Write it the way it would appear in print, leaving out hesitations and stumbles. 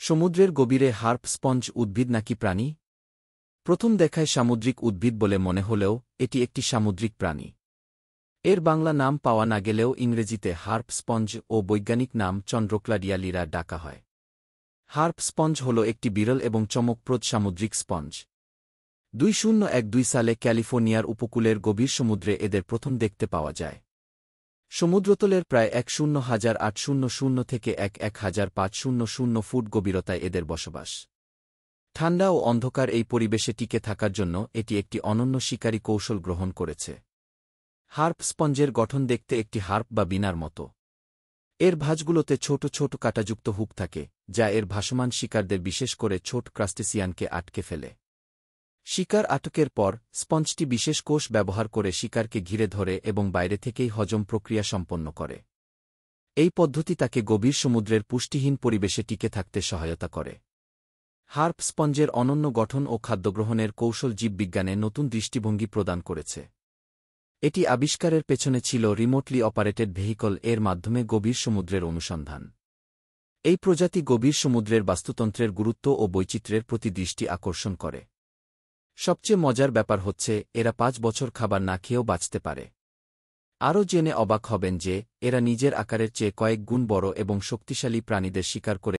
সমুদ্রের গভীরে harp sponge উদ্ভিদ নাকি প্রাণী? প্রথম দেখায় সামুদ্রিক উদ্ভিদ বলে মনে হলেও এটি একটি সামুদ্রিক প্রাণী। এর বাংলা নাম পাওয়া না গেলেও ইংরেজিতে হার্প স্পঞ্জ ও বৈজ্ঞানিক নাম চন্দ্রোক্লাডিয়া লিরা ডাকা হয়। হার্প স্পঞ্জ হল একটি বিরল এবং চমকপ্রদ সামুদ্রিক স্পঞ্জ। 2012 সালে ক্যালিফোর্নিয়ার উপকূলের গভীর সমুদ্রে এদের প্রথম দেখতে পাওয়া যায়। সমুদ্রতলের প্রায় 10800 থেকে 11500 ফুট গভীরতায় এদের বসবাস। ঠান্ডা ও অন্ধকার এই পরিবেশে টিকে থাকার জন্য এটি একটি অনন্য শিকারী কৌশল গ্রহণ করেছে। হার্প স্পঞ্জের গঠন দেখতে একটি হার্প বা বীণার মতো। এর ভাঁজগুলোতে ছোট ছোট কাঁটাযুক্ত হুক থাকে, যা এর ভাসমান শিকারদের বিশেষ করে ছোট ক্রাস্টেসিয়ানকে আটকে ফেলে। শিকার আটকের পর স্পঞ্জটি বিশেষ কোষ ব্যবহার করে শিকারকে ঘিরে ধরে এবং বাইরে থেকেই হজম প্রক্রিয়া সম্পন্ন করে। এই পদ্ধতি তাকে গভীর সমুদ্রের পুষ্টিহীন পরিবেশে টিকে থাকতে সহায়তা করে। হার্প স্পঞ্জের অনন্য গঠন ও খাদ্যগ্রহণের কৌশল জীববিজ্ঞানে নতুন দৃষ্টিভঙ্গি প্রদান করেছে। এটি আবিষ্কারের পেছনে ছিল রিমোটলি অপারেটেড ভেহিকল এর মাধ্যমে গভীর সমুদ্রের অনুসন্ধান। এই প্রজাতি গভীর সমুদ্রের বাস্তুতন্ত্রের গুরুত্ব ও বৈচিত্র্যের প্রতি দৃষ্টি আকর্ষণ করে। সবচেয়ে মজার ব্যাপার হচ্ছে এরা 5 বছর খাবার না খেয়েও বাঁচতে পারে। আরও জেনে অবাক হবেন যে এরা নিজের আকারের চেয়ে কয়েক গুণ বড় এবং শক্তিশালী প্রাণীদের শিকার করে